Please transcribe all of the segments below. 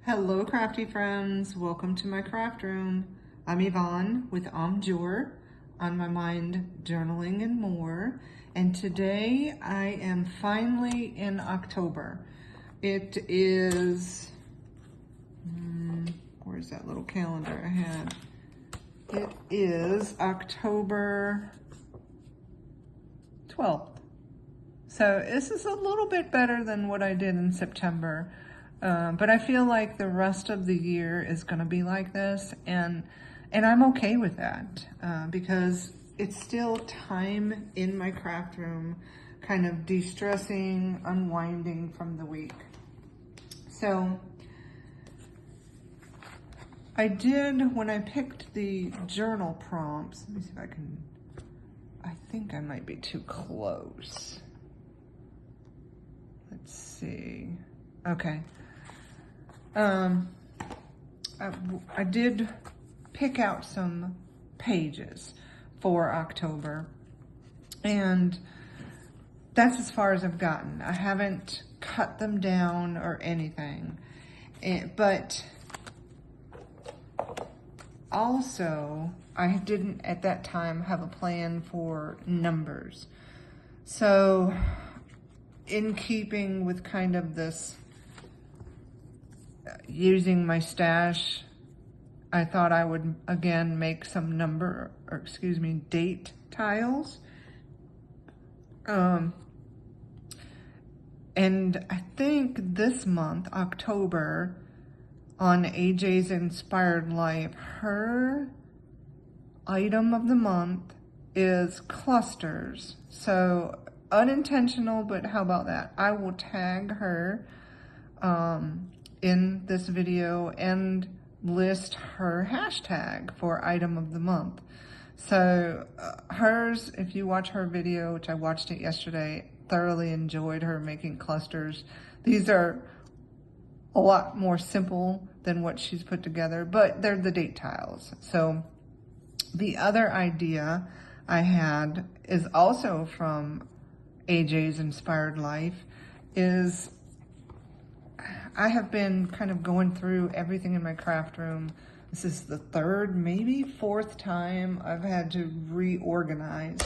Hello crafty friends, welcome to my craft room. I'm Yvonne with Jour, On My Mind Journaling and More. And today I am finally in October. It is, where's that little calendar I had? It is October 12th. So this is a little bit better than what I did in September. But I feel like the rest of the year is going to be like this, and I'm okay with that because it's still time in my craft room, kind of de-stressing, unwinding from the week. So I did, when I picked the journal prompts, let me see if I think I might be too close. Let's see. Okay. I did pick out some pages for October, and that's as far as I've gotten. I haven't cut them down or anything, but also I didn't at that time have a plan for numbers. So in keeping with kind of this using my stash, I thought I would again make some date tiles. And I think this month, October, on AJ's Inspired Life, her item of the month is clusters. So unintentional, but how about that? I will tag her in this video and list her hashtag for item of the month. So hers, if you watch her video, which I watched it yesterday, thoroughly enjoyed her making clusters. These are a lot more simple than what she's put together, but they're the date tiles. So the other idea I had is also from AJ's Inspired Life, is I have been kind of going through everything in my craft room. This is the third, maybe fourth time I've had to reorganize,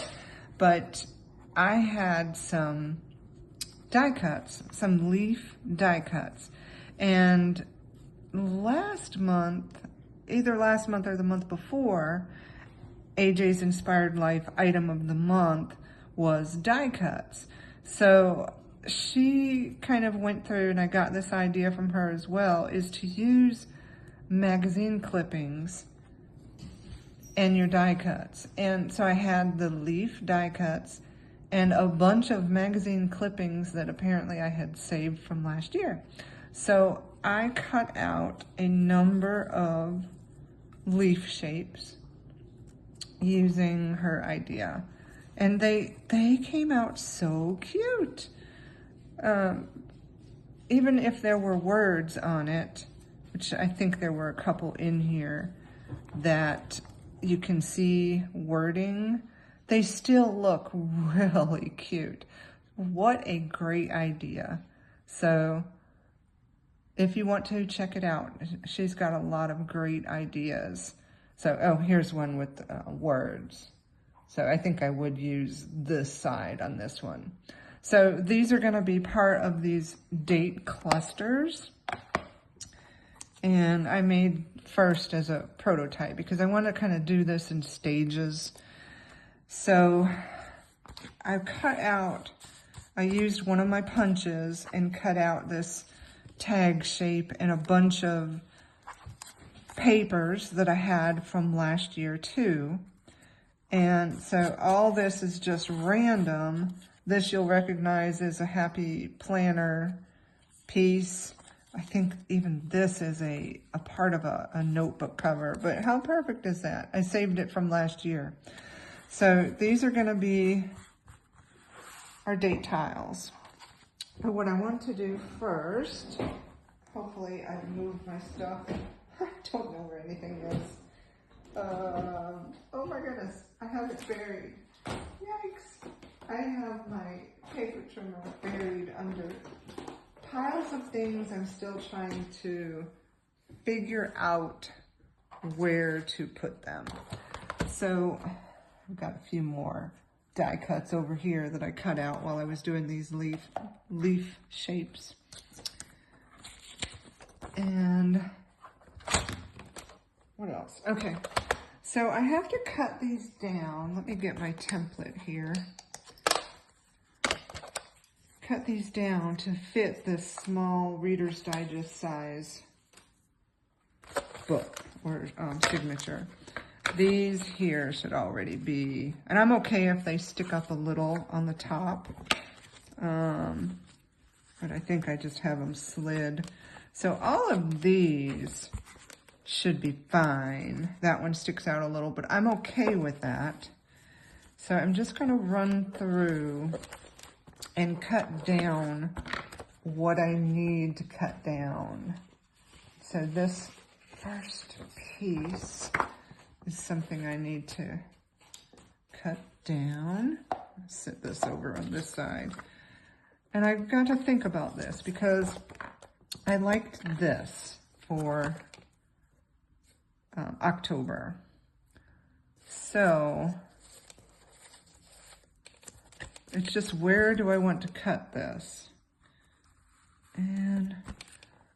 but I had some die cuts, some leaf die cuts. And last month, either last month or the month before, AJ's Inspired Life item of the month was die cuts. So she kind of went through, and I got this idea from her as well, is to use magazine clippings in your die cuts. And so I had the leaf die cuts and a bunch of magazine clippings that apparently I had saved from last year. So I cut out a number of leaf shapes using her idea, and they came out so cute. Even if there were words on it, which I think there were a couple in here that you can see wording, they still look really cute. What a great idea. So if you want to check it out, she's got a lot of great ideas. So, oh, here's one with words. So I think I would use this side on this one. So these are going to be part of these date clusters. And I made first as a prototype because I want to kind of do this in stages. So I used one of my punches and cut out this tag shape and a bunch of papers that I had from last year too. And so all this is just random. This you'll recognize as a Happy Planner piece. I think even this is a part of a notebook cover, but how perfect is that? I saved it from last year. So these are gonna be our date tiles. But what I want to do first, hopefully I've moved my stuff. I don't know where anything is. Oh my goodness, I have it buried. Yikes. I have my paper trimmer buried under piles of things I'm still trying to figure out where to put them. So I've got a few more die cuts over here that I cut out while I was doing these leaf shapes. And what else? Okay, so I have to cut these down. Let me get my template here. Cut these down to fit this small Reader's Digest size book or signature. These here should already be, and I'm okay if they stick up a little on the top, but I think I just have them slid. So all of these should be fine. That one sticks out a little, but I'm okay with that. So I'm just gonna run through and cut down what I need to cut down. So this first piece is something I need to cut down. Let's set this over on this side. And I've got to think about this because I liked this for October. So it's just, where do I want to cut this? And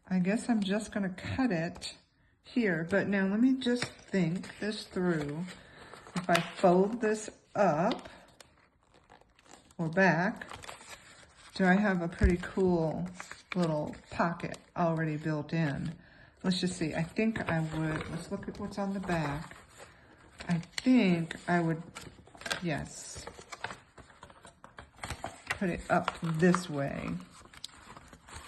I guess I'm just gonna cut it here, but now let me just think this through. If I fold this up or back, do I have a pretty cool little pocket already built in? Let's just see. I think I would, let's look at what's on the back. I think I would, yes, put it up this way.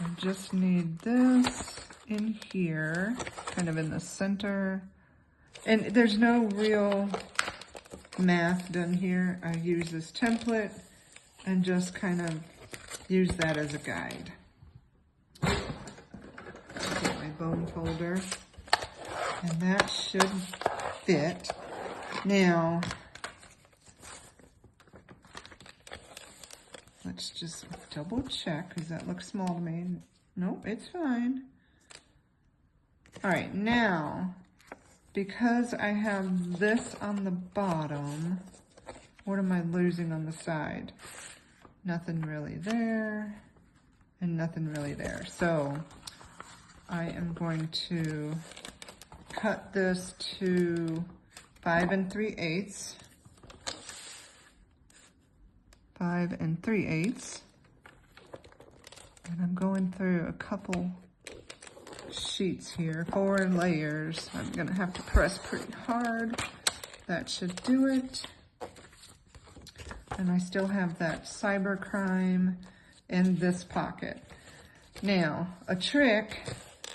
I just need this in here, kind of in the center. And there's no real math done here. I use this template and just kind of use that as a guide. Get my bone folder, and that should fit. Now, let's just double check, because that looks small to me. Nope, it's fine. All right, now, because I have this on the bottom, what am I losing on the side? Nothing really there, and nothing really there. So I am going to cut this to 5 3/8. 5 3/8. And I'm going through a couple sheets here, 4 layers. I'm gonna have to press pretty hard. That should do it. And I still have that cybercrime in this pocket. Now, a trick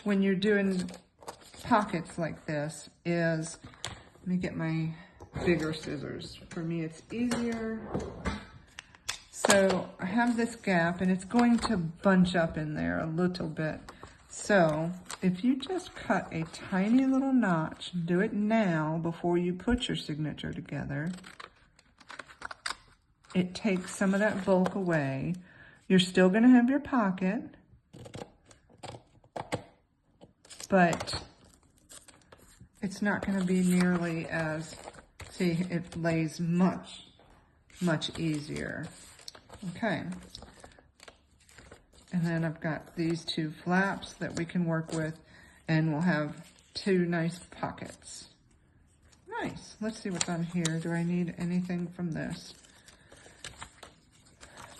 when you're doing pockets like this is, let me get my bigger scissors. For me, it's easier. So I have this gap, and it's going to bunch up in there a little bit. So if you just cut a tiny little notch, do it now before you put your signature together, it takes some of that bulk away. You're still going to have your pocket, but it's not going to be nearly as, see, it lays much, much easier. Okay. And then I've got these 2 flaps that we can work with, and we'll have 2 nice pockets. Nice. Let's see what's on here. Do I need anything from this?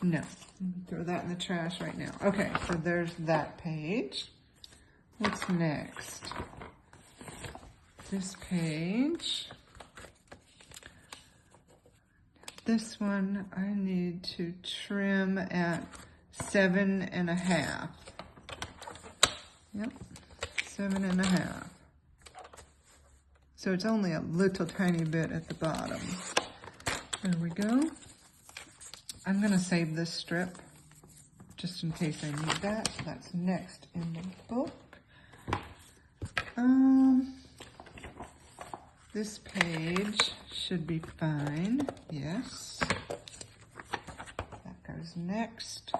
No. Throw that in the trash right now. Okay, so there's that page. What's next? This page. This one I need to trim at 7 1/2. Yep, 7 1/2. So it's only a little tiny bit at the bottom. There we go. I'm gonna save this strip just in case I need that. That's next in the book. This page should be fine. Yes. That goes next.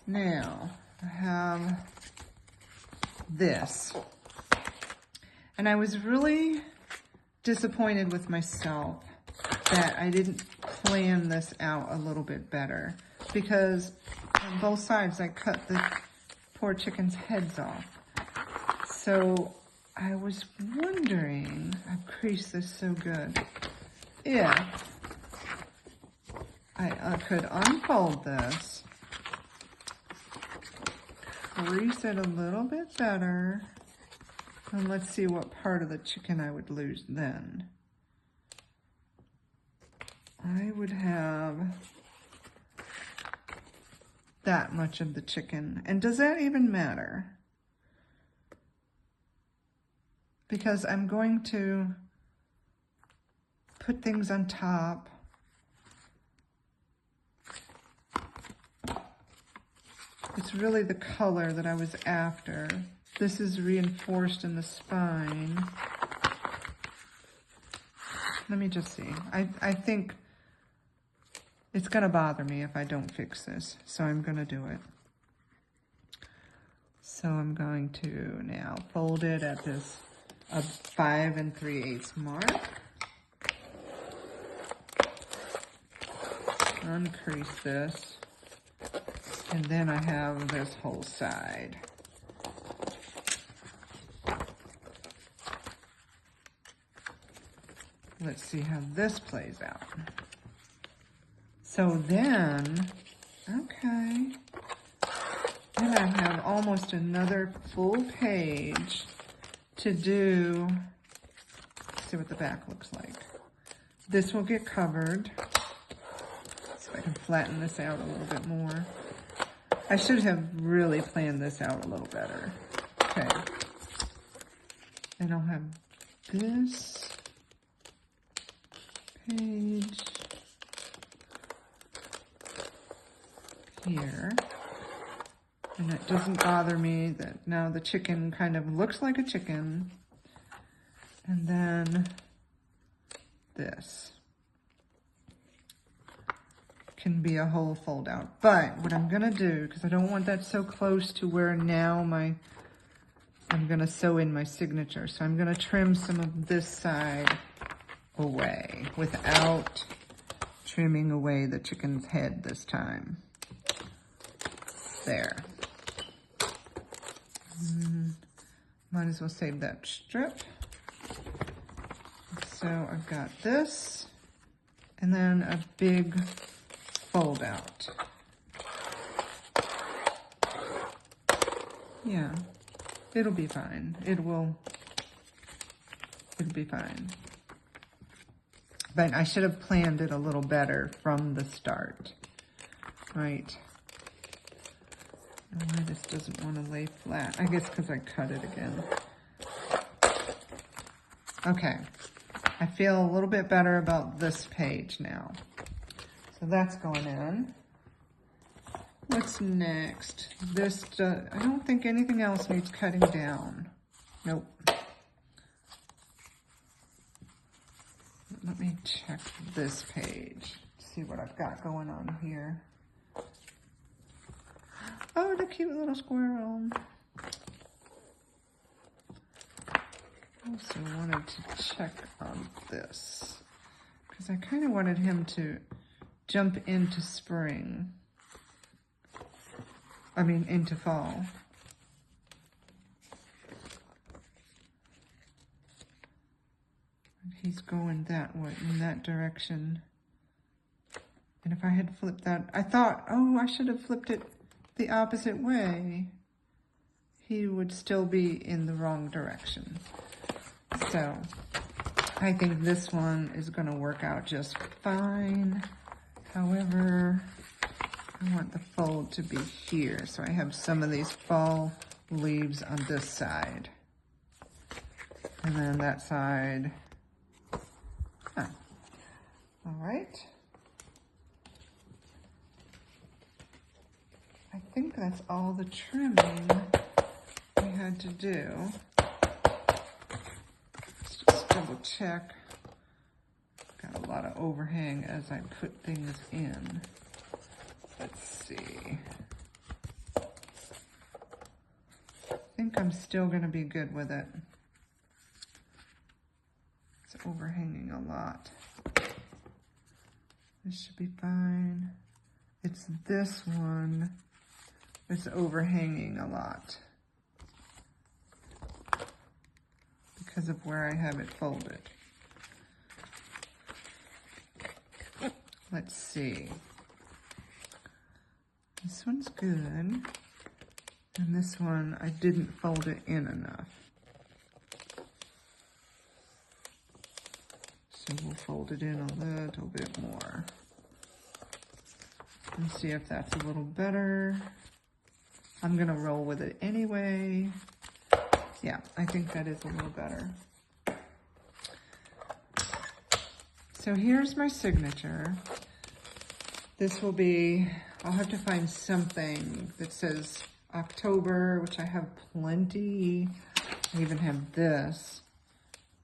Now, I have this. And I was really disappointed with myself that I didn't plan this out a little bit better, because on both sides I cut the poor chicken's heads off. So I was wondering, I've creased this so good, if I could unfold this, crease it a little bit better, and let's see what part of the chicken I would lose then. I would have that much of the chicken. And does that even matter? Because I'm going to put things on top. It's really the color that I was after. This is reinforced in the spine. Let me just see. I think it's going to bother me if I don't fix this, so I'm going to do it. So I'm going to now fold it at this 5 3/8 mark. Uncrease this. And then I have this whole side. Let's see how this plays out. So then, okay, then I have almost another full page to do. Let's see what the back looks like. This will get covered. So I can flatten this out a little bit more. I should have really planned this out a little better. Okay. And I'll have this page here. And it doesn't bother me that now the chicken kind of looks like a chicken. And then this can be a whole fold out. But what I'm gonna do, because I don't want that so close to where now I'm gonna sew in my signature. So I'm gonna trim some of this side away without trimming away the chicken's head this time. There. Might as well save that strip. So I've got this, and then a big fold out. Yeah, it'll be fine. It'll be fine. But I should have planned it a little better from the start, right? Oh, why this doesn't want to lay flat. I guess because I cut it again. Okay, I feel a little bit better about this page now. So that's going in. What's next? This, I don't think anything else needs cutting down. Nope. Let me check this page, see what I've got going on here. Oh, the cute little squirrel. Also wanted to check on this, because I kind of wanted him to jump into spring. I mean, into fall. He's going that way, in that direction. And if I had flipped that, I thought, oh, I should have flipped it the opposite way. He would still be in the wrong direction. So I think this one is going to work out just fine. However, I want the fold to be here, so I have some of these fall leaves on this side. And then that side. Huh. All right. I think that's all the trimming we had to do. Let's just double check. Got a lot of overhang as I put things in. Let's see. I think I'm still going to be good with it. overhanging a lot. This should be fine. It's this one that's overhanging a lot because of where I have it folded. Let's see. This one's good. And this one, I didn't fold it in enough. So we'll fold it in a little bit more. And see if that's a little better. I'm gonna roll with it anyway. Yeah, I think that is a little better. So here's my signature. This will be, I'll have to find something that says October, which I have plenty. I even have this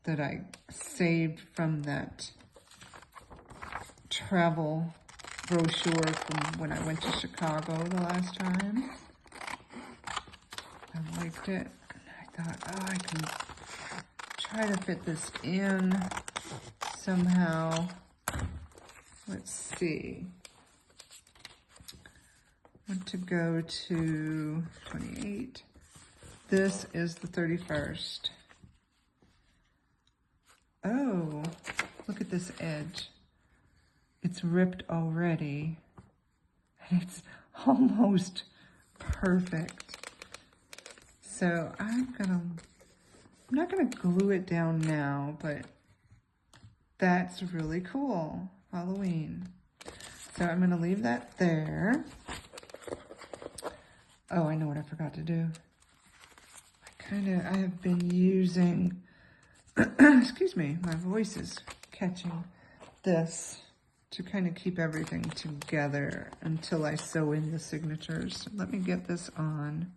that I saved from that travel brochure from when I went to Chicago the last time. I liked it. I thought, oh, I can try to fit this in somehow. Let's see. I want to go to 28. This is the 31st. Oh, look at this edge. It's ripped already. And it's almost perfect. So I'm not gonna glue it down now, but that's really cool. Halloween. So I'm gonna leave that there. Oh, I know what I forgot to do. I have been using, excuse me, my voice is catching this to kind of keep everything together until I sew in the signatures. Let me get this on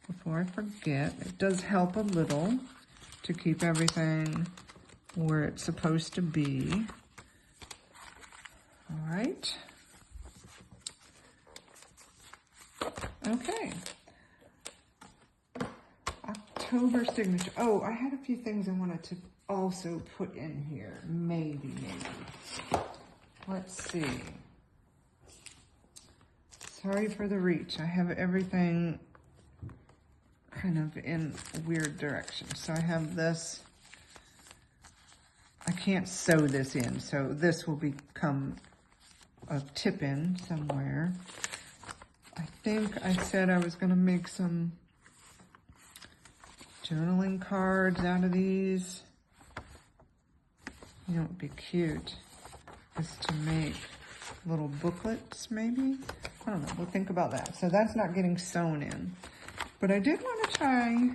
before I forget. It does help a little to keep everything where it's supposed to be. All right. Okay. October signature. Oh, I had a few things I wanted to also put in here. Maybe. Let's see. Sorry for the reach. I have everything kind of in a weird direction. So I have this. I can't sew this in, so this will become a tip-in somewhere. I think I said I was going to make some journaling cards out of these. You know what would be cute is to make little booklets, maybe? I don't know. We'll think about that. So that's not getting sewn in. But I did want to try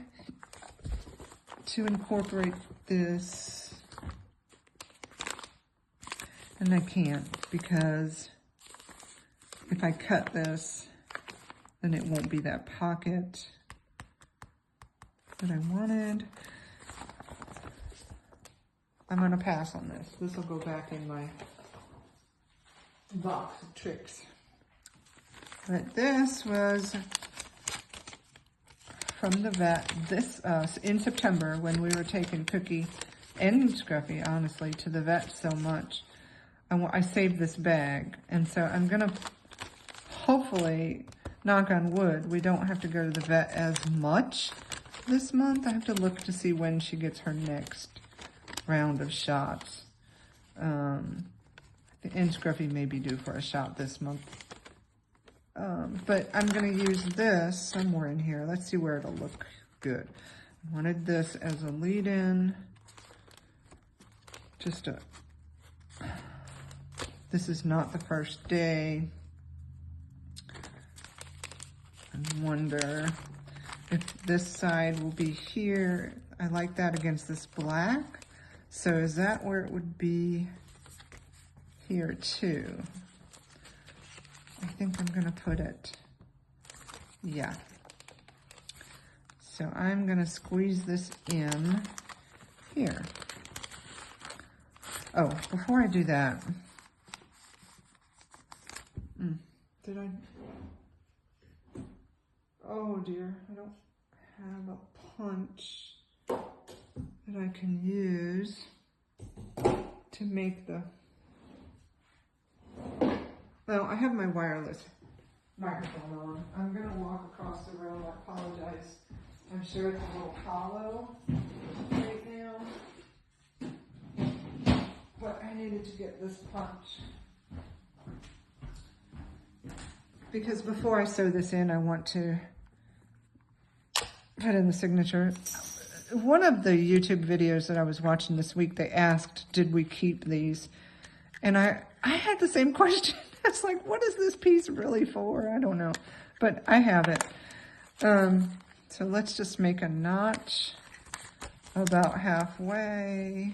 to incorporate this. And I can't because if I cut this, then it won't be that pocket that I wanted. I'm going to pass on this. This will go back in my box of tricks. But this was from the vet this in September when we were taking Cookie and Scruffy, honestly, to the vet so much. I saved this bag, and so I'm going to hopefully, knock on wood, we don't have to go to the vet as much this month. I have to look to see when she gets her next round of shots. And Scruffy may be due for a shot this month. But I'm going to use this somewhere in here. Let's see where it'll look good. I wanted this as a lead-in. This is not the first day. I wonder if this side will be here. I like that against this black. So is that where it would be here too? I think I'm gonna put it, yeah. So I'm gonna squeeze this in here. Oh, before I do that, did I? Oh dear, I don't have a punch that I can use. to make the, well, I have my wireless microphone on. I'm going to walk across the room. I apologize. I'm sure it's a little hollow right now, but I needed to get this punch. Because before I sew this in, I want to put in the signature. One of the YouTube videos that I was watching this week, they asked, did we keep these? And I had the same question. I was like, what is this piece really for? I don't know, but I have it. So let's just make a notch about halfway.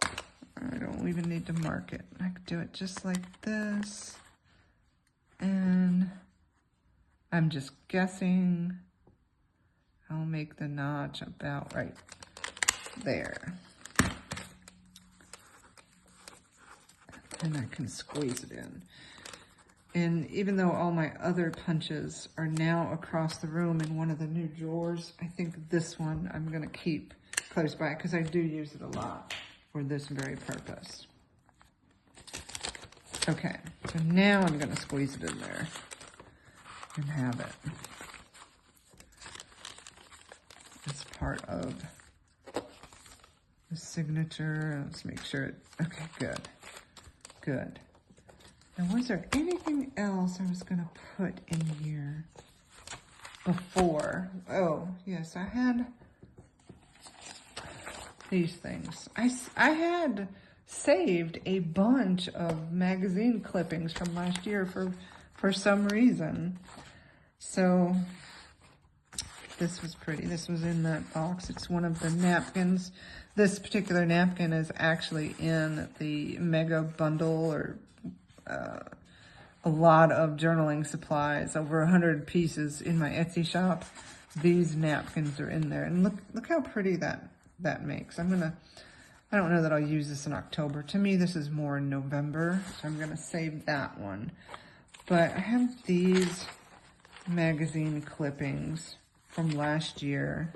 I don't even need to mark it. I could do it just like this. And I'm just guessing I'll make the notch about right there. And I can squeeze it in. And even though all my other punches are now across the room in one of the new drawers, I think this one I'm gonna keep close by because I do use it a lot for this very purpose. Okay, so now I'm gonna squeeze it in there and have it as part of the signature. Let's make sure it, okay, good, good. Now, was there anything else I was gonna put in here before? Oh, yes, I had these things. I had saved a bunch of magazine clippings from last year for some reason. So this was pretty. This was in that box. It's one of the napkins. This particular napkin is actually in the mega bundle, or a lot of journaling supplies, over 100 pieces in my Etsy shop. These napkins are in there, and look how pretty that makes. I don't know that I'll use this in October. To me, this is more in November, so I'm gonna save that one. But I have these magazine clippings from last year,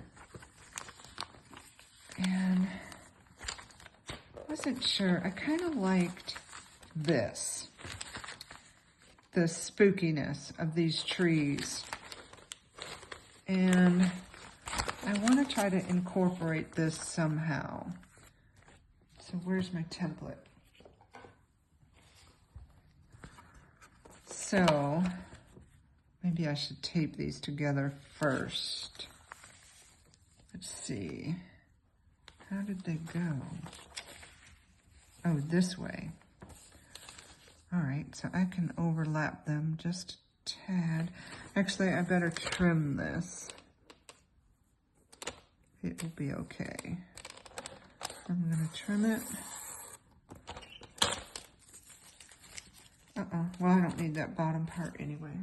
and I wasn't sure. I kind of liked this, the spookiness of these trees, and I want to try to incorporate this somehow. So where's my template? So maybe I should tape these together first. Let's see. How did they go? Oh, this way. All right, so I can overlap them just a tad. Actually, I better trim this. It will be okay. I'm gonna trim it. Well, I don't need that bottom part anyway.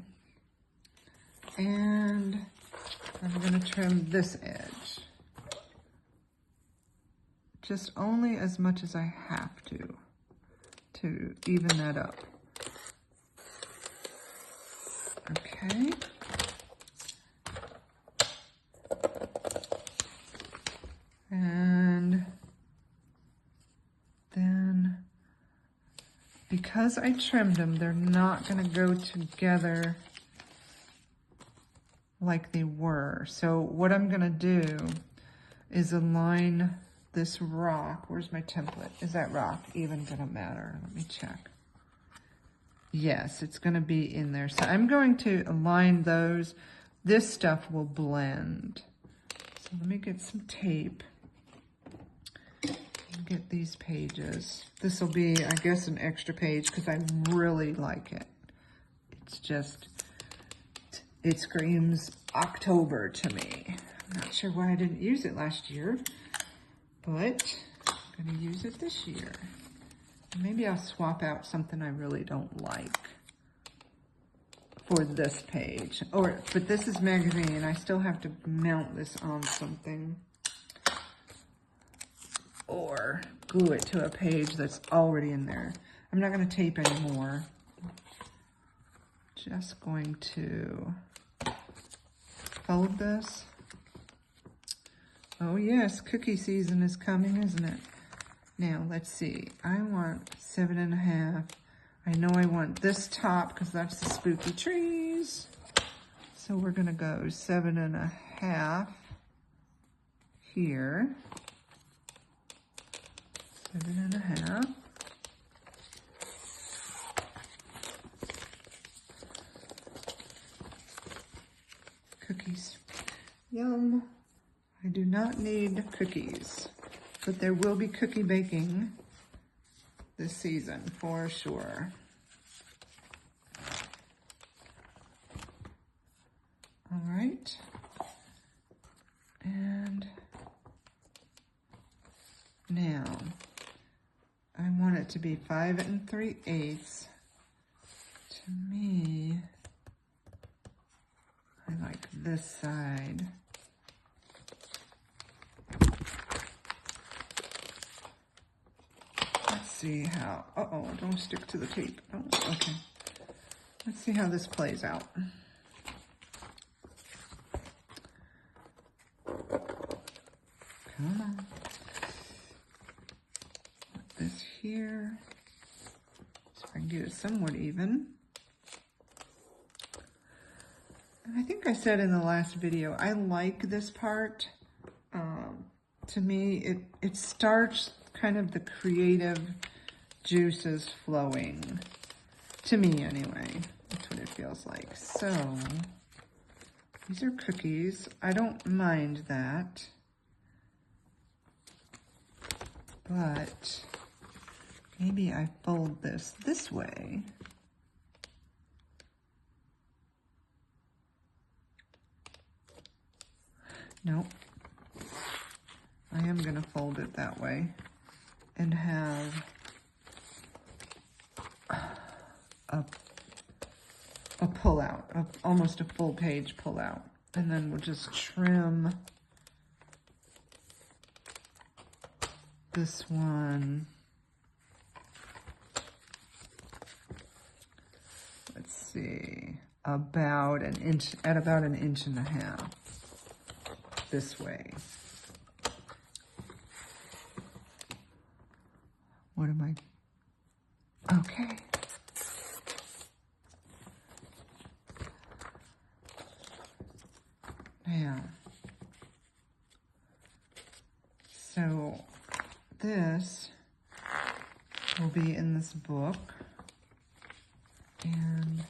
And I'm gonna trim this edge. Just only as much as I have to even that up. Okay. And then, because I trimmed them, they're not gonna go together like they were. So what I'm gonna do is align this rock. Where's my template? Is that rock even gonna matter? Let me check. Yes, it's gonna be in there. So I'm going to align those. This stuff will blend. So let me get some tape. Get these pages. This will be, I guess, an extra page because I really like it. It's just, it screams October to me. I'm not sure why I didn't use it last year, but I'm gonna use it this year. Maybe I'll swap out something I really don't like for this page. But this is magazine. I still have to mount this on something or glue it to a page that's already in there. I'm not gonna tape anymore. Just going to fold this Oh yes, cookie season is coming, isn't it? Now, let's see. I want 7.5. I know I want this top because that's the spooky trees. So we're gonna go 7.5 here. 7.5. Cookies. Yum. I do not need cookies, but there will be cookie baking this season for sure. All right. And now I want it to be 5 3/8. To me, I like this side. Let's see how, uh-oh, don't stick to the tape. Oh, okay. Let's see how this plays out. Come on. Put this here, so I can get it somewhat even. And I think I said in the last video, I like this part. To me, it starts kind of the creative juices flowing. To me, anyway. That's what it feels like. So, these are cookies. I don't mind that. But maybe I fold this way. Nope. I am going to fold it that way and have a pull out, almost a full page pull out. And then we'll just trim this one. Let's see, about an inch, at about 1.5 inches this way. What am I? Okay. Now, so this will be in this book, and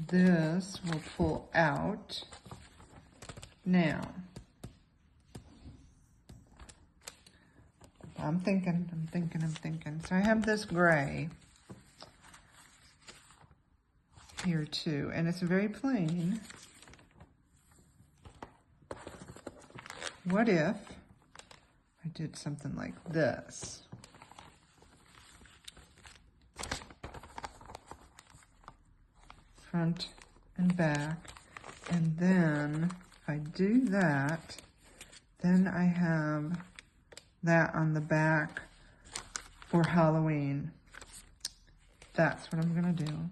this will pull out. Now, I'm thinking. So I have this gray here too, and it's very plain. What if I did something like this? Front and back, and then if I do that, then I have that on the back for Halloween. That's what I'm gonna do.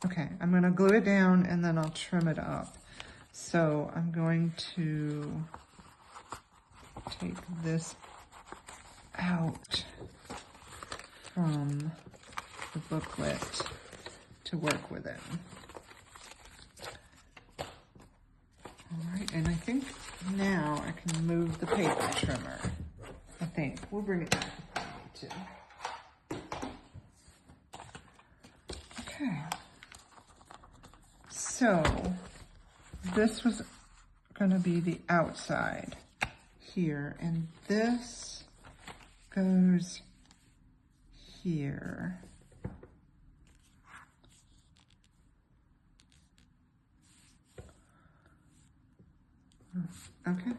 Okay, I'm gonna glue it down and then I'll trim it up. So I'm going to take this out from the booklet to work with it. All right, and I think now I can move the paper trimmer. I think. We'll bring it back if we need to. Okay. So, this was going to be the outside here, and this goes here. Okay.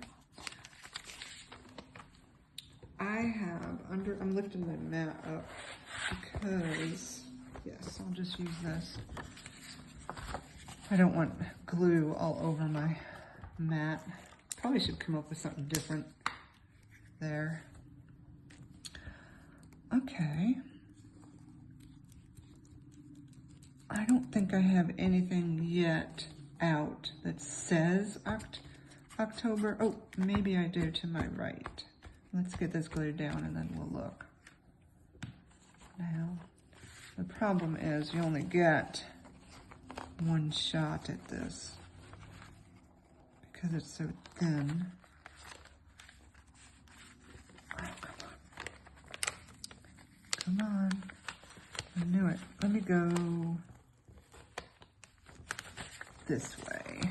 I have I'm lifting my mat up because, yes, I'll just use this. I don't want glue all over my mat. Probably should come up with something different there. Okay. I don't think I have anything yet out that says October, oh, maybe I do to my right. Let's get this glued down and then we'll look. Now, the problem is you only get one shot at this because it's so thin. Oh, come on. I knew it. Let me go this way.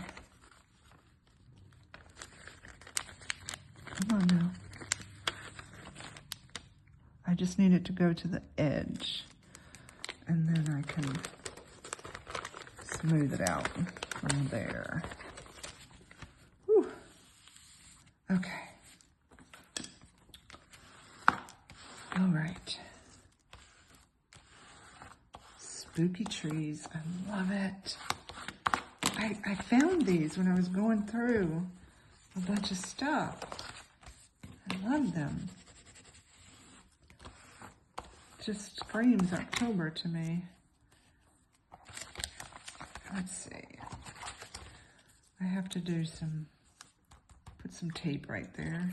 Come on now. I just need it to go to the edge, and then I can smooth it out from there. Whew. Okay. All right. Spooky trees. I love it. I found these when I was going through a bunch of stuff. I love them. Just screams October to me. Let's see. I have to do put some tape right there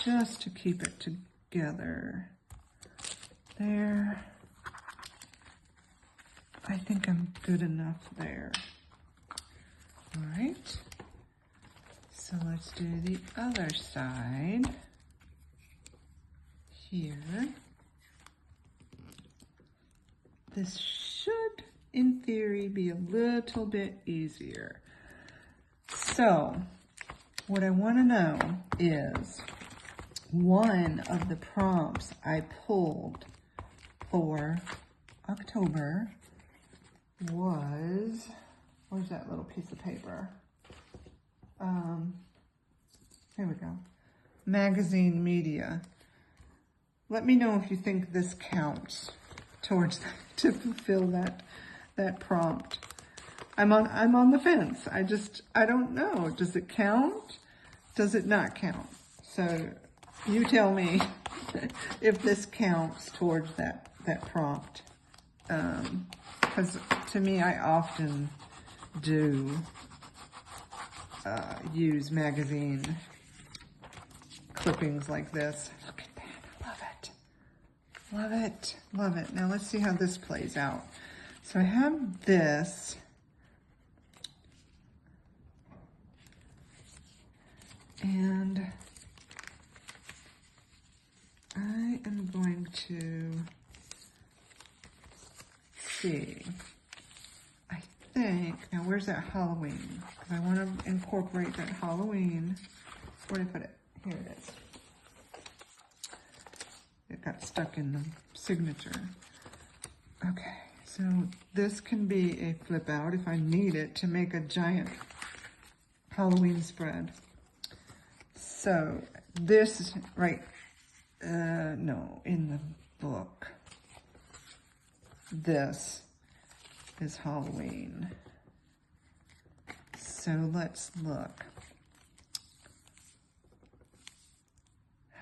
just to keep it together. There. I think I'm good enough there. All right. So let's do the other side here. This should, in theory, be a little bit easier. So, what I want to know is one of the prompts I pulled for October was, where's that little piece of paper? Here we go. Magazine media. Let me know if you think this counts towards to fulfill that prompt. I'm on the fence. I don't know. Does it count? Does it not count? So you tell me if this counts towards that prompt. Because to me, I often do use magazine clippings like this. Look at that. I love it. Love it. Love it. Now let's see how this plays out. So I have this. And I am going to see. I think, now where's that Halloween? Because I want to incorporate that Halloween. Where did I put it? Here it is. It got stuck in the signature. Okay, so this can be a flip out if I need it to make a giant Halloween spread. So this, right, no, in the book, this is Halloween. So let's look.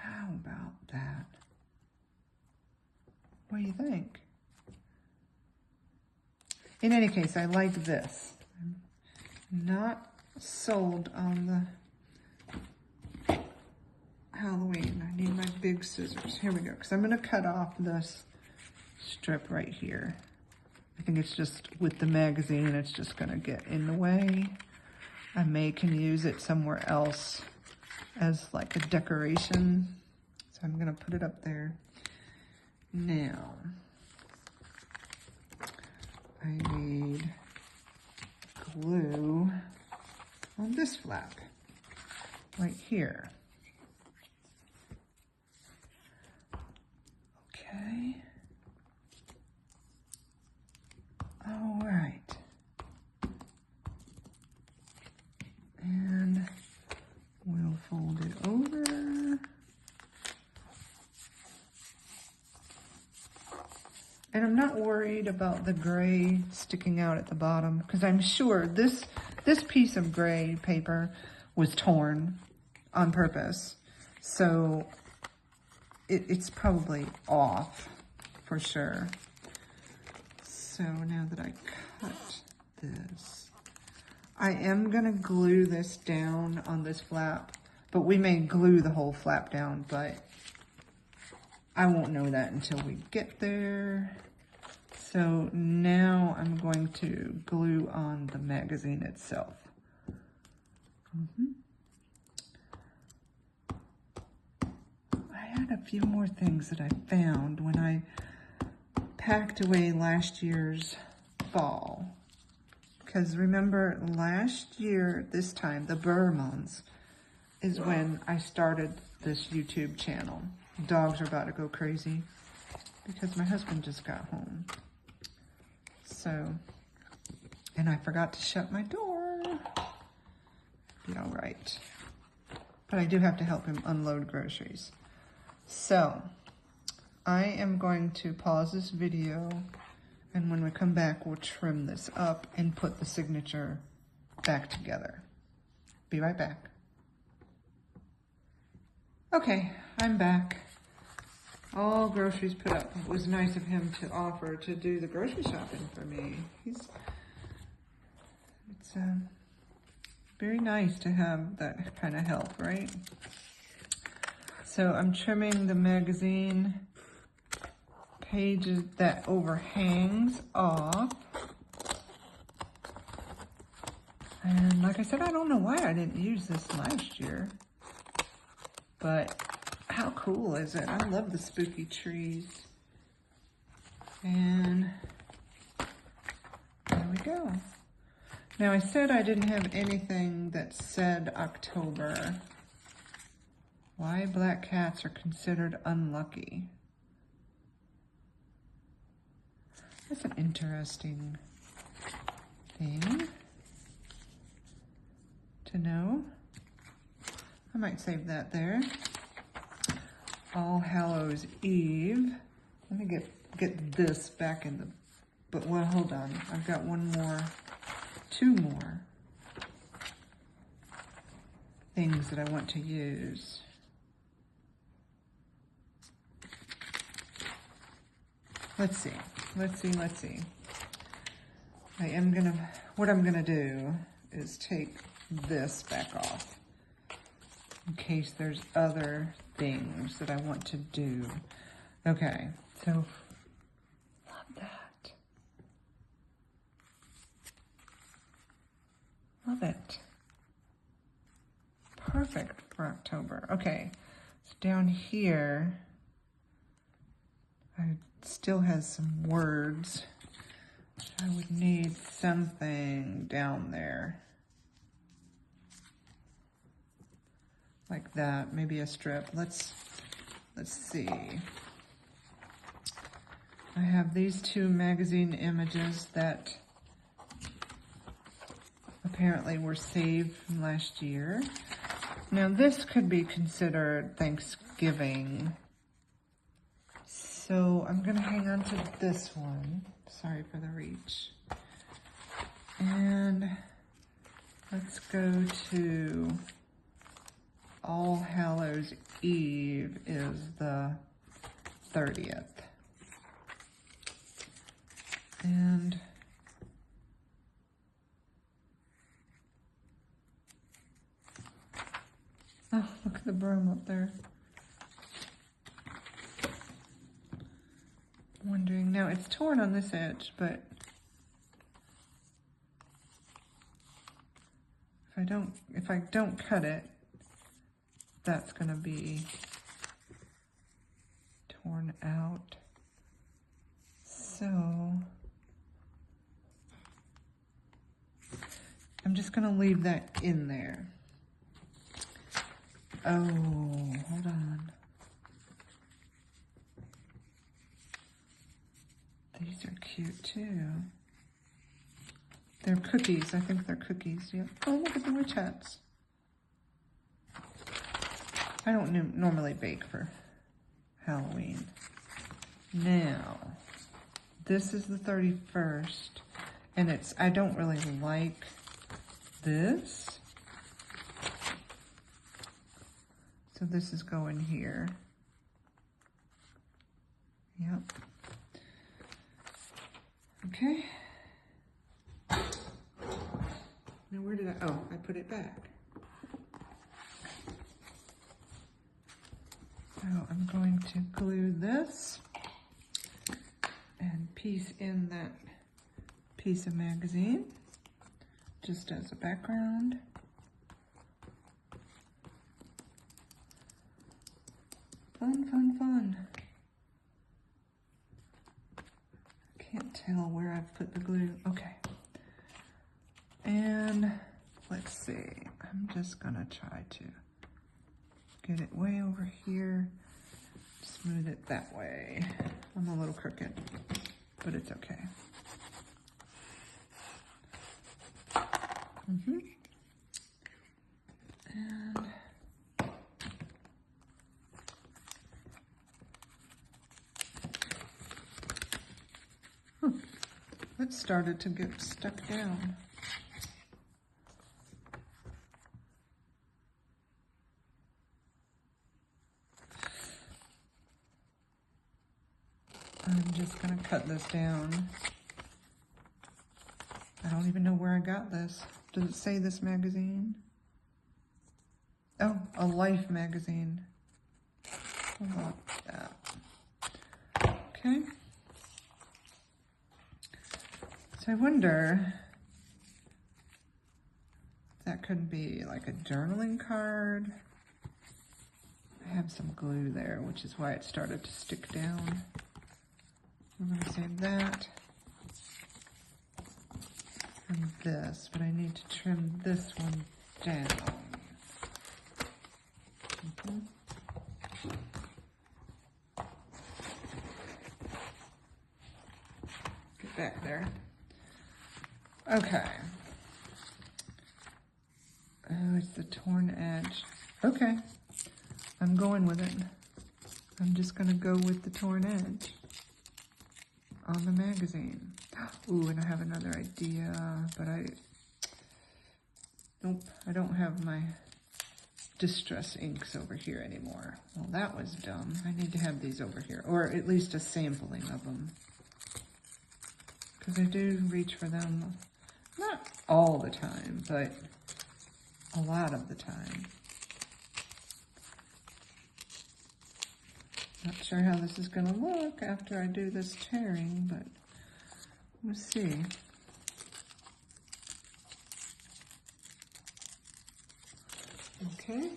How about that? What do you think? In any case, I like this. I'm not sold on the Halloween. I need my big scissors. Here we go, because I'm going to cut off this strip right here. I think it's just with the magazine, it's just going to get in the way. I can use it somewhere else as like a decoration. So I'm going to put it up there. Now, I need glue on this flap right here. Okay. All right. And we'll fold it over. And I'm not worried about the gray sticking out at the bottom because I'm sure this piece of gray paper was torn on purpose. So it's probably off for sure. So now that I cut this, I am gonna glue this down on this flap, but we may glue the whole flap down, but I won't know that until we get there. So now I'm going to glue on the magazine itself. I had a few more things that I found when I packed away last year's fall. Because remember, last year, this time, the BRR months, is when I started this YouTube channel. Dogs are about to go crazy because my husband just got home. So, and I forgot to shut my door. Be all right. But I do have to help him unload groceries. So, I am going to pause this video, and when we come back, we'll trim this up and put the signature back together. Be right back. Okay, I'm back. All groceries put up. It was nice of him to offer to do the grocery shopping for me. It's very nice to have that kind of help, right? So I'm trimming the magazine pages that overhangs off. And like I said, I don't know why I didn't use this last year, but how cool is it? I love the spooky trees. And there we go. Now I said I didn't have anything that said October. Why black cats are considered unlucky. That's an interesting thing to know. I might save that there. All Hallows Eve. Let me get this back in the, but well, hold on. I've got two more things that I want to use. Let's see. What I'm gonna do is take this back off in case there's other things that I want to do. Okay, so love that. Love it. Perfect for October. Okay, so down here, I still has some words. I would need something down there. Like that, maybe a strip. Let's see. I have these two magazine images that apparently were saved from last year. Now this could be considered Thanksgiving. So I'm gonna hang on to this one. Sorry for the reach. And let's go to All Hallows Eve is the 30th. And oh, look at the broom up there. Wondering, now it's torn on this edge, but if I don't cut it, that's gonna be torn out. So I'm just gonna leave that in there. Oh, hold on. These are cute too. They're cookies. I think they're cookies. Yep. Oh, look at the witch hats. I don't normally bake for Halloween. Now, this is the 31st, and I don't really like this. So this is going here. Yep. Okay. Now where did oh, I put it back. So I'm going to glue this and piece in that piece of magazine just as a background. Fun, fun, fun. Can't tell where I've put the glue. Okay. And let's see, I'm just gonna try to get it way over here, smooth it that way. I'm a little crooked, but it's okay. And it started to get stuck down. I'm just gonna cut this down. I don't even know where I got this. Does it say this magazine? Oh, a Life magazine. How about that? Okay. So I wonder if that could be like a journaling card. I have some glue there, which is why it started to stick down. I'm going to save that and this, but I need to trim this one down. Get back there. Okay. Oh, it's the torn edge. Okay. I'm going with it. I'm just going to go with the torn edge on the magazine. Ooh, and I have another idea, but nope, I don't have my distress inks over here anymore. Well, that was dumb. I need to have these over here, or at least a sampling of them, because I do reach for them, not all the time, but a lot of the time. Not sure how this is going to look after I do this tearing, but we'll see. Okay.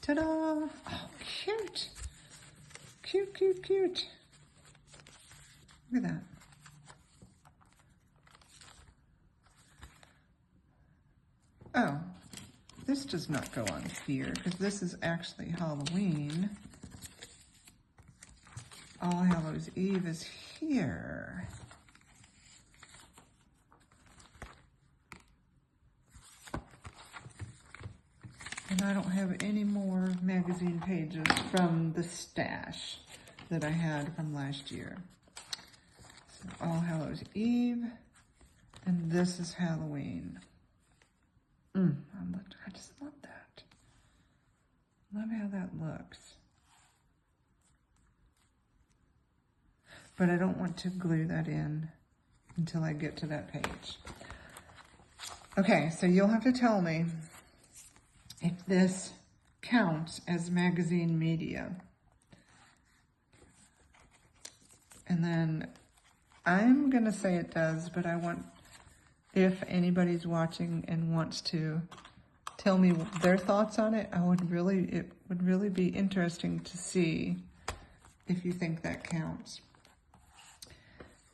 Ta-da! Oh, cute! Cute, cute, cute. Look at that. Oh, this does not go on here, because this is actually Halloween. All Hallows Eve is here. And I don't have any more magazine pages from the stash that I had from last year. So All Hallows Eve, and this is Halloween. I just love that. Love how that looks. But I don't want to glue that in until I get to that page. Okay, so you'll have to tell me if this counts as magazine media. And then I'm gonna say it does, but I want, if anybody's watching and wants to tell me their thoughts on it, it would really be interesting to see if you think that counts.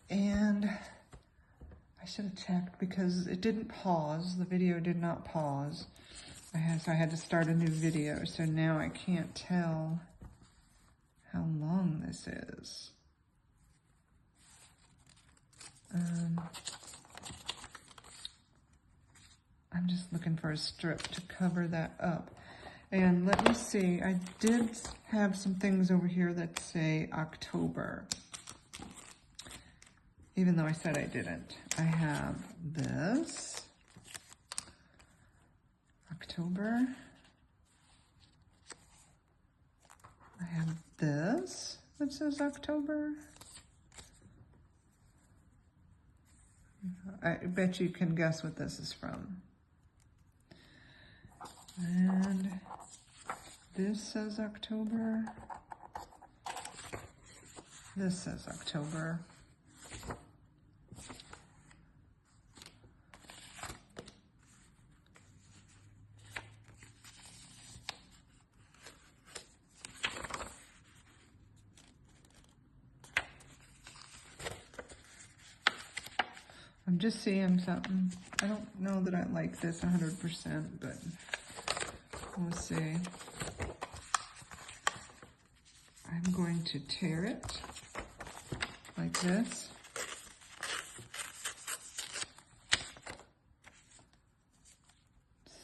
And I should have checked because it didn't pause. The video did not pause. So I had to start a new video. So now I can't tell how long this is. I'm just looking for a strip to cover that up. And let me see, I did have some things over here that say October. Even though I said I didn't. I have this, October. I have this that says October. I bet you can guess what this is from. And this says October. This says October. I'm just seeing something. I don't know that I like this 100%, but we'll see. I'm going to tear it like this.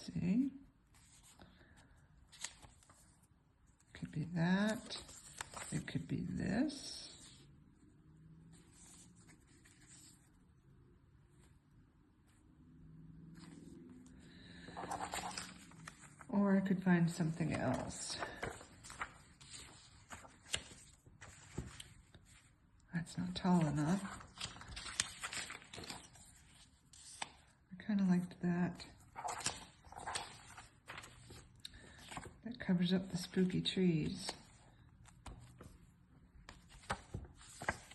See? Could be that. It could be this. Or I could find something else. That's not tall enough. I kind of liked that. That covers up the spooky trees.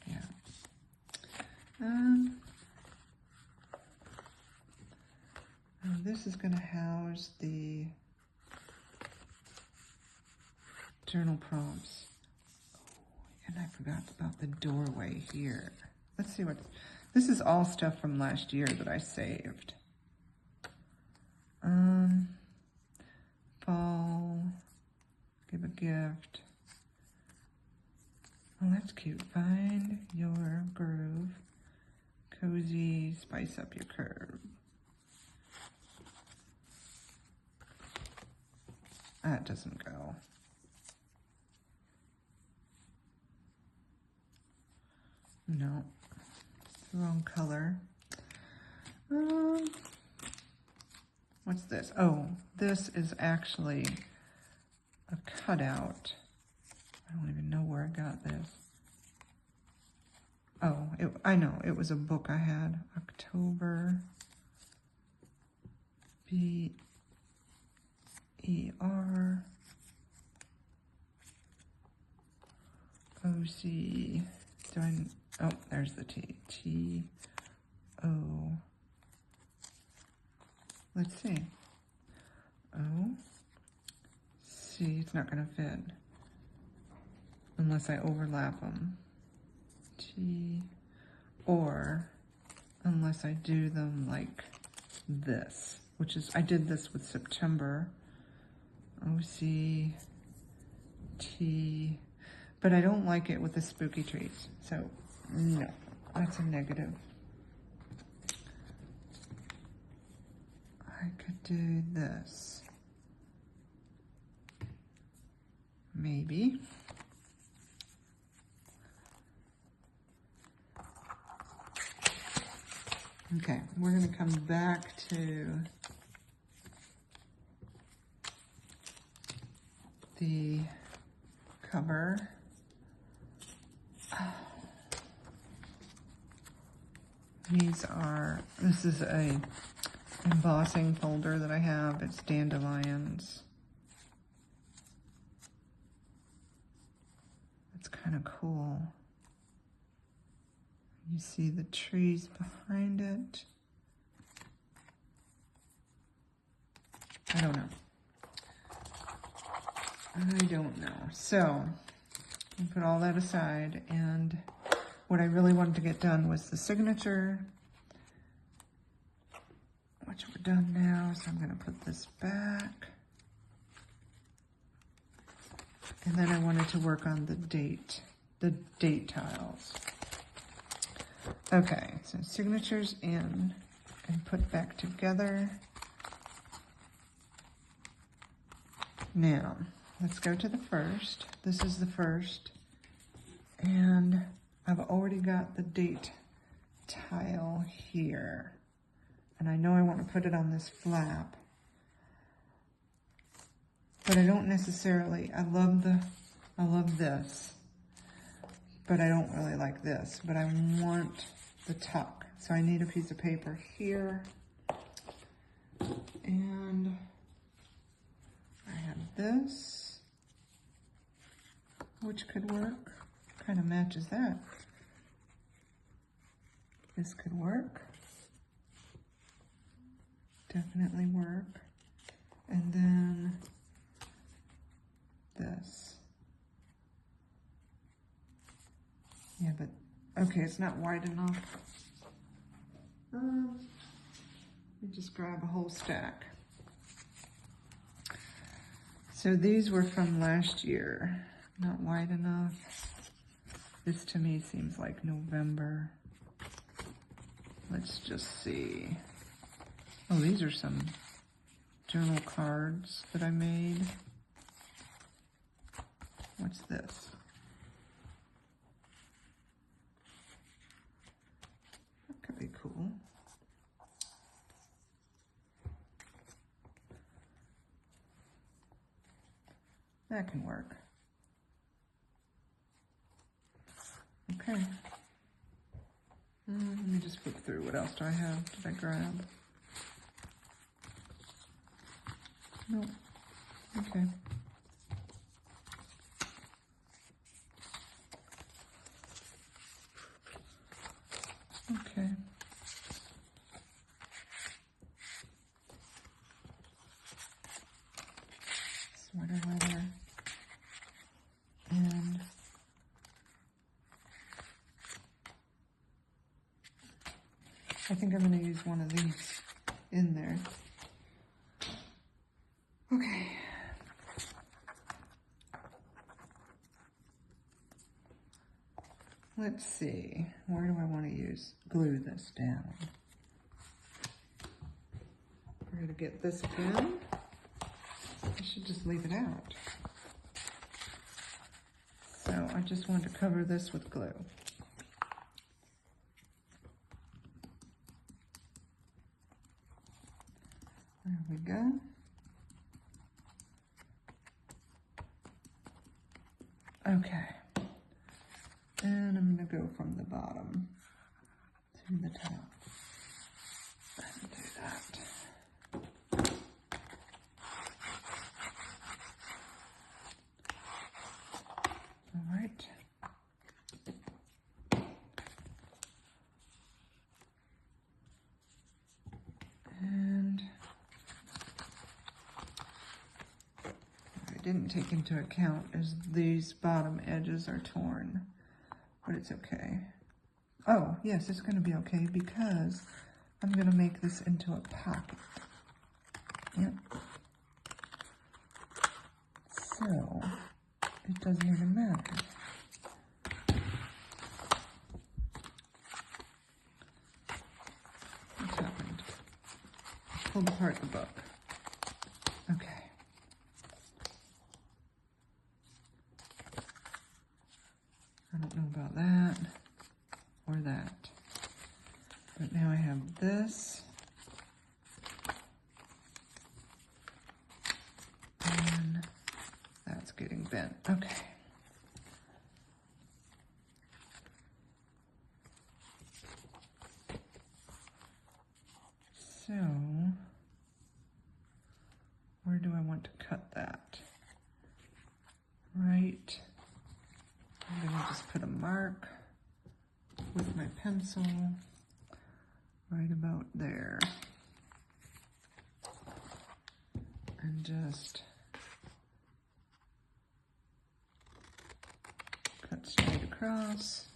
Yeah. This is going to house the journal prompts. And I forgot about the doorway here. Let's see what, this is all stuff from last year that I saved. Fall, give a gift. Oh, that's cute. Find your groove. Cozy, spice up your curve. That doesn't go. No, it's the wrong color. What's this? Oh, this is actually a cutout. I don't even know where I got this. Oh, I know, it was a book I had. October BRR OC. Oh, there's the T. T-O. Let's see. O-C. It's not going to fit unless I overlap them. T. Or unless I do them like this, which is, I did this with September. O-C. T. But I don't like it with the spooky trees. So, no, that's a negative. I could do this. Maybe. Okay, we're going to come back to the cover. This is a embossing folder that I have. It's dandelions. It's kind of cool. You see the trees behind it. I don't know. So, I'll put all that aside, and what I really wanted to get done was the signature, which we're done now, so I'm going to put this back. And then I wanted to work on the date tiles. Okay, so signatures in and put back together. Now, let's go to the first. This is the first. And I've already got the date tile here. And I know I want to put it on this flap. But I don't necessarily, I love this. But I don't really like this. But I want the tuck. So I need a piece of paper here. And I have this, which could work. Kind of matches that. This could work. Definitely work. And then this. Yeah, but okay, it's not wide enough. Let me just grab a whole stack. So these were from last year. Not wide enough. This to me seems like November. Let's just see. Oh, these are some journal cards that I made. What's this? That could be cool. That can work. Okay. Let me just flip through. What else do I have? Did I grab? Nope. Okay. Okay. Sweater weather. And I think I'm going to use one of these in there. Okay. Let's see. Where do I want to glue this down? We're going to get this again. I should just leave it out. So I just want to cover this with glue. There we go. Okay. And I'm going to go from the bottom to the top. And do that. All right. And what I didn't take into account is these bottom edges are torn, but it's okay. Oh, yes, it's going to be okay because I'm going to make this into a pocket. Yep. So it doesn't even matter. What's happened? Pulled apart the book. Okay. I don't know about that or that. But now I have this. And that's getting bent. Okay. So, where do I want to cut that? Right. I'm going to just put a mark with my pencil right about there. And just cut straight across.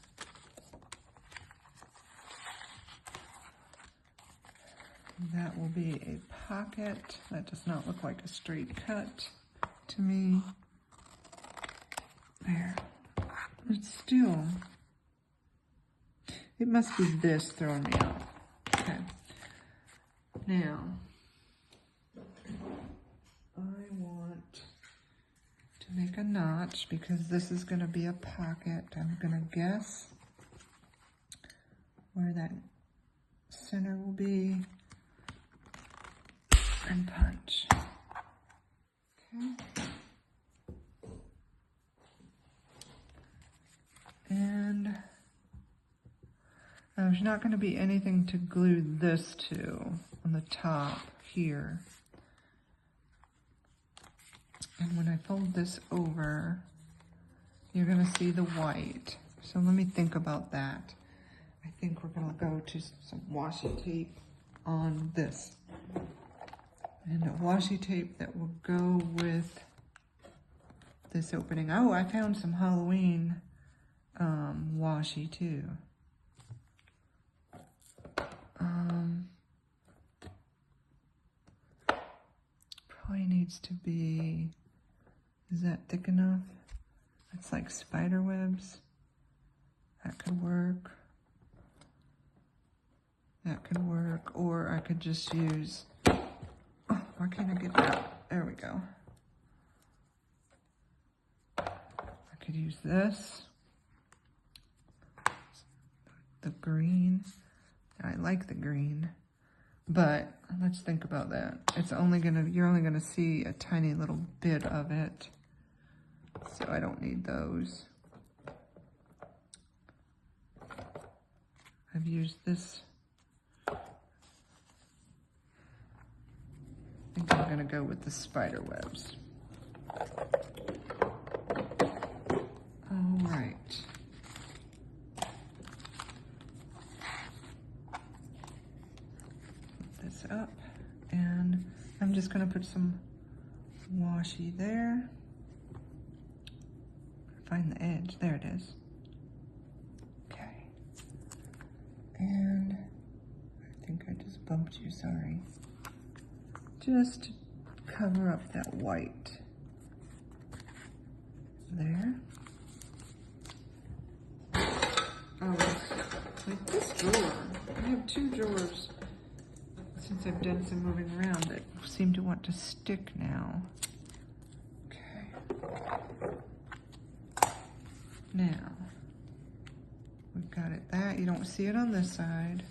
That will be a pocket. That does not look like a straight cut to me. There. It's still, it must be this throwing me off. Okay. Now, I want to make a notch because this is going to be a pocket. I'm going to guess where that center will be and punch. Okay. And, there's not going to be anything to glue this to on the top here. And when I fold this over, you're going to see the white. So let me think about that. I think we're going to go to some washi tape on this. And a washi tape that will go with this opening. Oh, I found some Halloween washi too. Probably needs to be, is that thick enough? It's like spider webs. That could work. That could work. Or I could just use, oh, why can't I get that? There we go. I could use this. The green. I like the green. But let's think about that. It's only gonna, you're only gonna see a tiny little bit of it. So I don't need those. I've used this. I think I'm gonna go with the spider webs. All right. Up, and I'm just going to put some washi there. Find the edge. There it is. Okay. And I think I just bumped you, sorry. Just to cover up that white. There. Oh, like this drawer. I have two drawers. Since I've done some moving around that seem to want to stick now. Okay. Now, we've got it that, you don't see it on this side,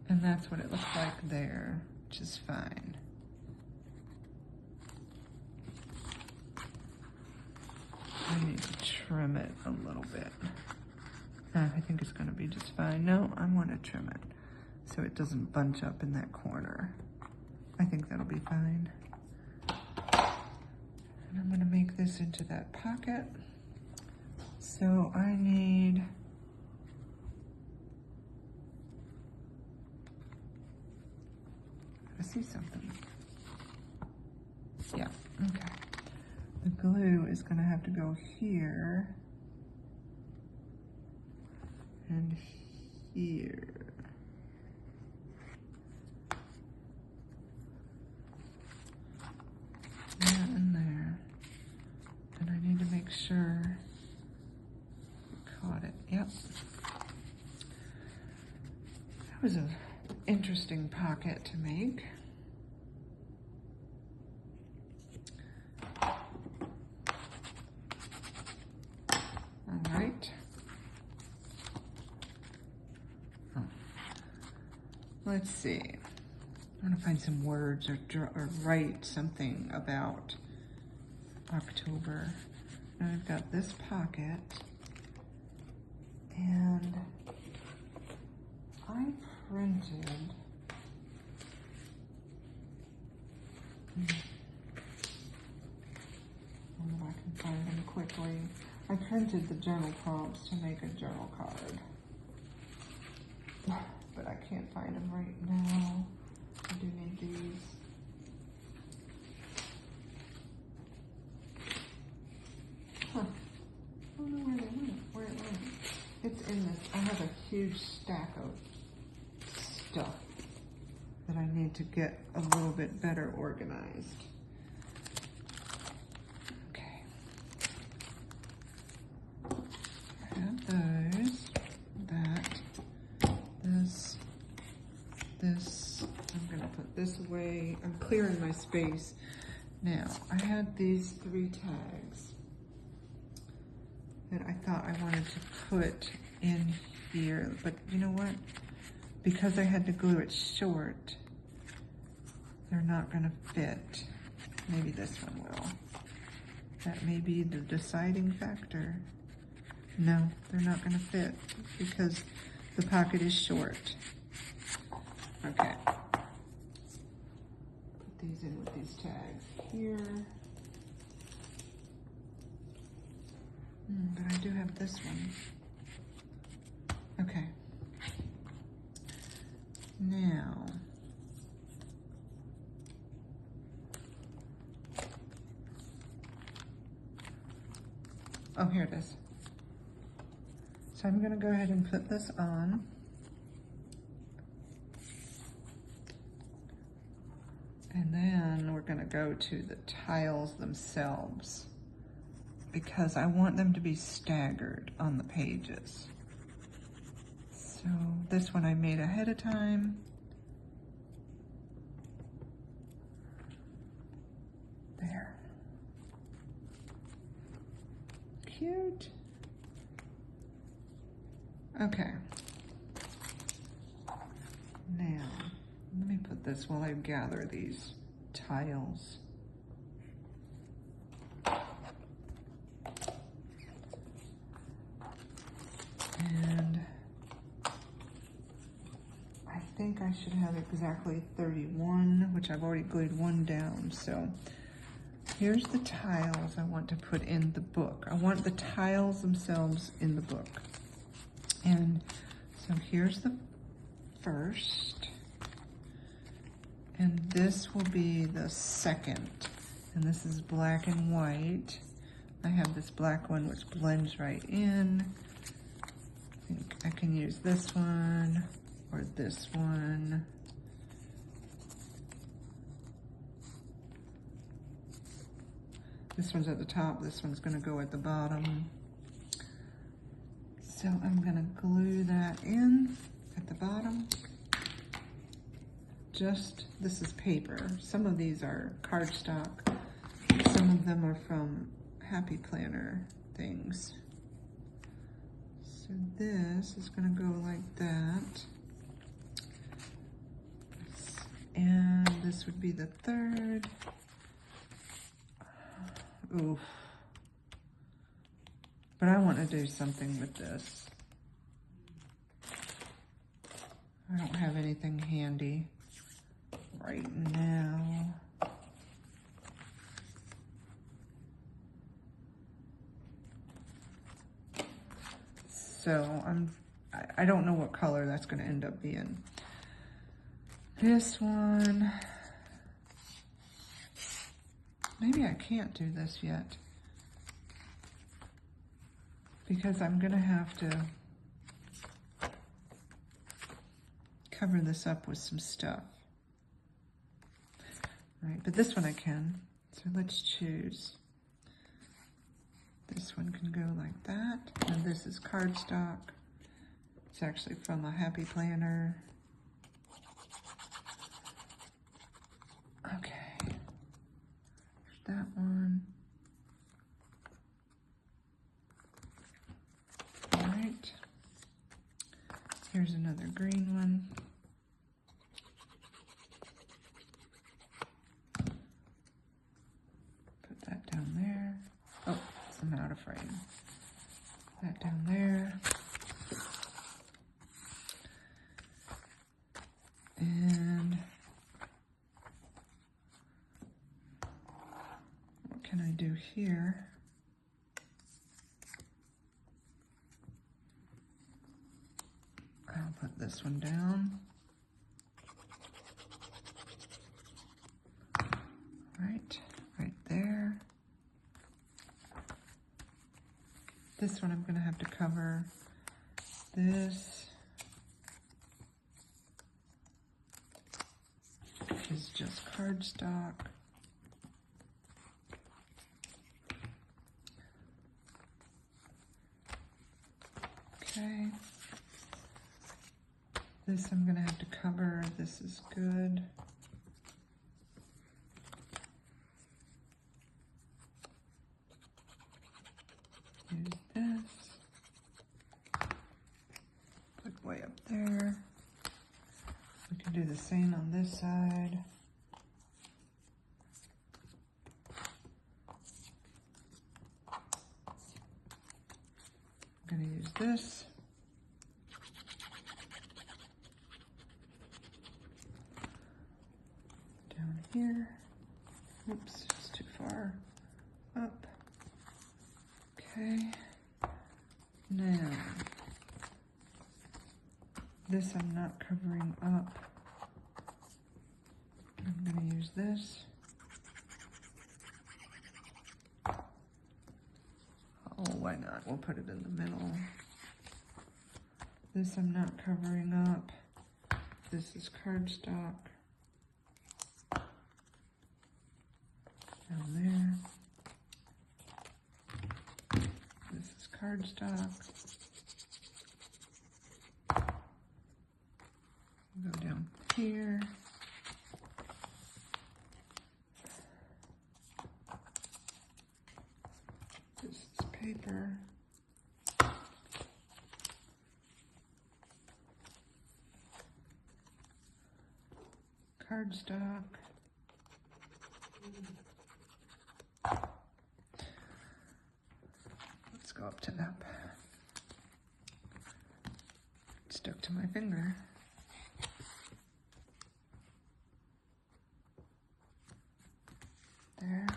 and that's what it looks like there, which is fine. I need to trim it a little bit. I think it's gonna be just fine. No, I want to trim it so it doesn't bunch up in that corner. I think that'll be fine. And I'm gonna make this into that pocket. So I need, I see something. Yeah, okay. The glue is gonna have to go here and here. That in there. And I need to make sure I caught it. Yep. That was an interesting pocket to make. All right. Oh. Let's see. I want to find some words or write something about October. Now I've got this pocket, and I printed, if I can find them quickly. I printed the journal prompts to make a journal card, but I can't find them right now. I do need these. Huh. I don't know where they went. Where it went. It's in this. I have a huge stack of stuff that I need to get a little bit better organized. Okay. I have those. That. This. This. I'm gonna put this away. I'm clearing my space. Now, I had these 3 tags that I thought I wanted to put in here, but you know what? Because I had to glue it short, they're not gonna fit. Maybe this one will. That may be the deciding factor. No, they're not gonna fit because The pocket is short. Okay. Put these in with these tags here. But I do have this one. Okay. Now, oh, here it is. So I'm going to go ahead and put this on. And then we're going to go to the tiles themselves because I want them to be staggered on the pages. So this one I made ahead of time. There. Cute. Okay. Now, let me put this while I gather these tiles. And I think I should have exactly 31, which I've already glued one down. So here's the tiles I want to put in the book. I want the tiles themselves in the book. And so here's the first. And this will be the second. And this is black and white. I have this black one which blends right in. I think I can use this one or this one. This one's at the top, this one's gonna go at the bottom. So I'm gonna glue that in at the bottom. This is paper. Some of these are cardstock. Some of them are from Happy Planner things. So this is gonna go like that. And this would be the third. Oof. But I want to do something with this. I don't have anything handy right now. So I don't know what color that's going to end up being. This one, maybe I can't do this yet because I'm going to have to cover this up with some stuff. All right, but this one I can. So let's choose. This one can go like that. And this is cardstock. It's actually from a Happy Planner. Okay. There's that one. All right. Here's another green one. Put that down there. Oh, I'm out of frame. That down there. And what can I do here? I'll put this one down. Right there. This one I'm going to have to cover. This is just cardstock. Okay. This I'm going to have to cover. This is good. Use this. Put way up there. We can do the same on this side. I'm going to use this. here. Oops, it's too far up. Okay. Now, this I'm not covering up. I'm going to use this. Oh, why not? We'll put it in the middle. This I'm not covering up. This is cardstock. Down there. This is cardstock. Go down here. This is paper. Cardstock. Let's go up to that. It stuck to my finger. There.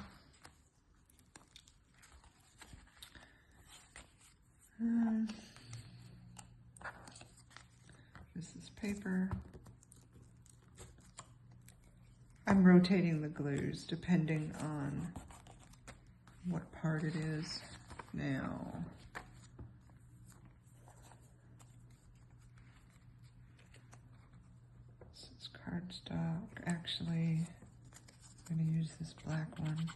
This is paper. I'm rotating the glues depending on what part it is. Now, this is cardstock. Actually, I'm going to use this black one.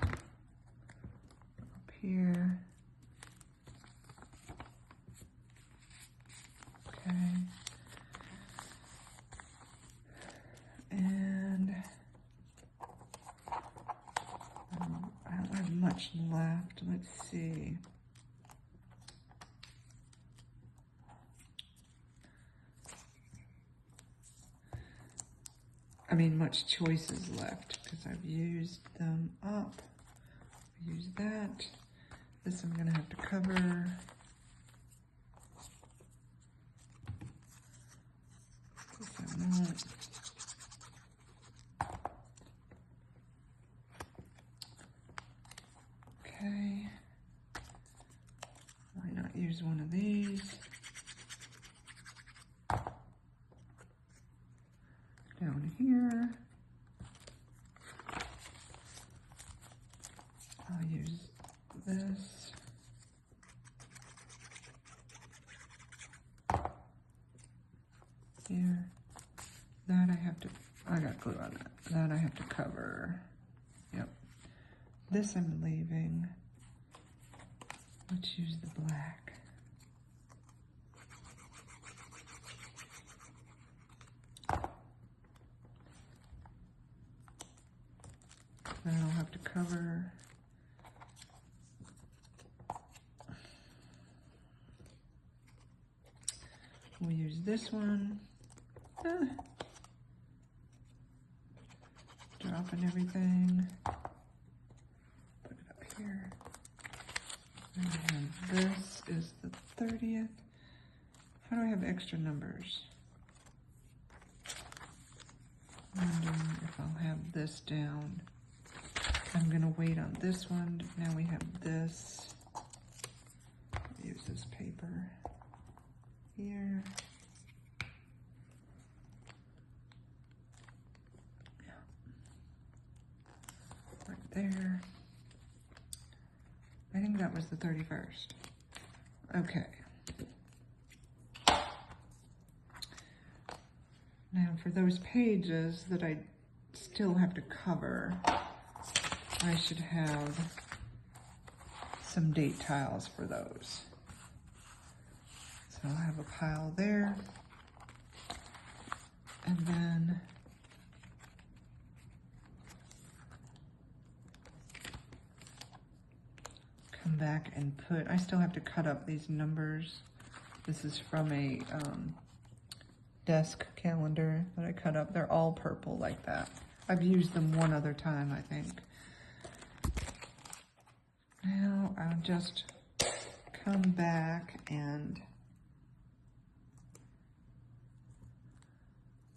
Up here. Okay. And I don't have much left. Let's see. I mean, much choices left because I've used them up. Use that. This I'm gonna have to cover. This I'm not. Okay. Why not use one of these? Down here. I'll use this. Here. That I got glue on that. That I have to cover. Yep. This I'm leaving. Let's use the black. Then I'll have to cover. We'll use this one. Dropping everything. Put it up here. And this is the 30th. How do I have extra numbers? Wondering if I'll have this down. I'm gonna wait on this one. Now we have this. I'll use this paper here. Right there. I think that was the 31st. Okay. Now for those pages that I still have to cover, I should have some date tiles for those. So I'll have a pile there. And then come back and put, I still have to cut up these numbers. This is from a desk calendar that I cut up. They're all purple like that. I've used them one other time, I think. Now I'll just come back and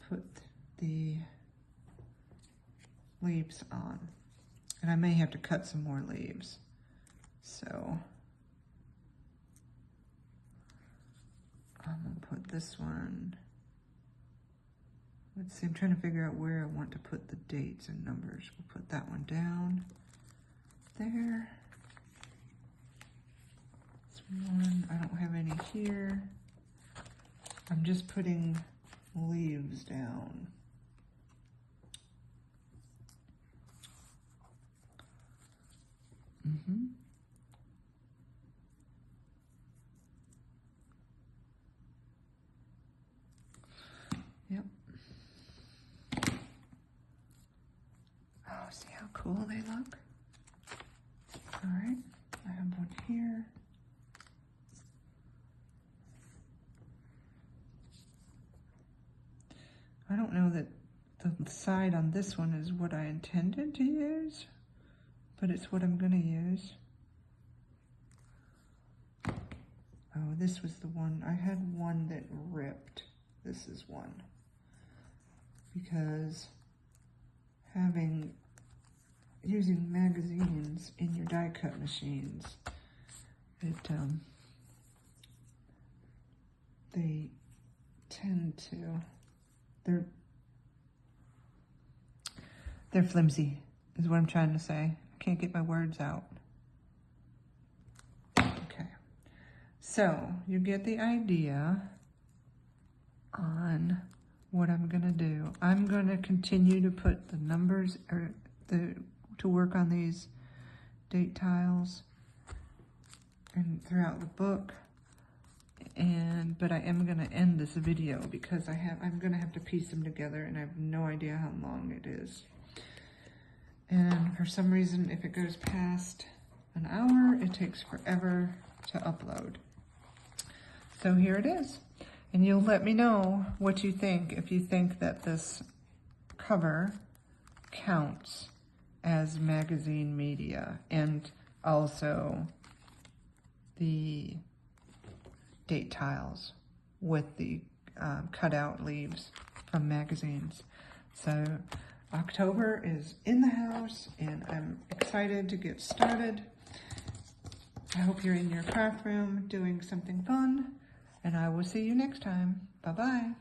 put the leaves on. And I may have to cut some more leaves. So I'm gonna put this one. Let's see, I'm trying to figure out where I want to put the dates and numbers. We'll put that one down there. This one, I don't have any here. I'm just putting leaves down. Yep. Oh, see how cool they look? All right, I have one here. I don't know that the side on this one is what I intended to use, but it's what I'm gonna use. Oh, this was the one. I had one that ripped. This is one. Because using magazines in your die cut machines, they tend to, they're flimsy, is what I'm trying to say. I can't get my words out. Okay, so you get the idea on what I'm gonna do. I'm gonna continue to put the numbers to work on these date tiles and throughout the book. But I am gonna end this video because I'm gonna have to piece them together and I have no idea how long it is. And for some reason, if it goes past an hour, it takes forever to upload. So here it is. And you'll let me know what you think, if you think that this cover counts as magazine media, and also the date tiles with the cutout leaves from magazines. So October is in the house and I'm excited to get started. I hope you're in your craft room doing something fun. And I will see you next time. Bye-bye.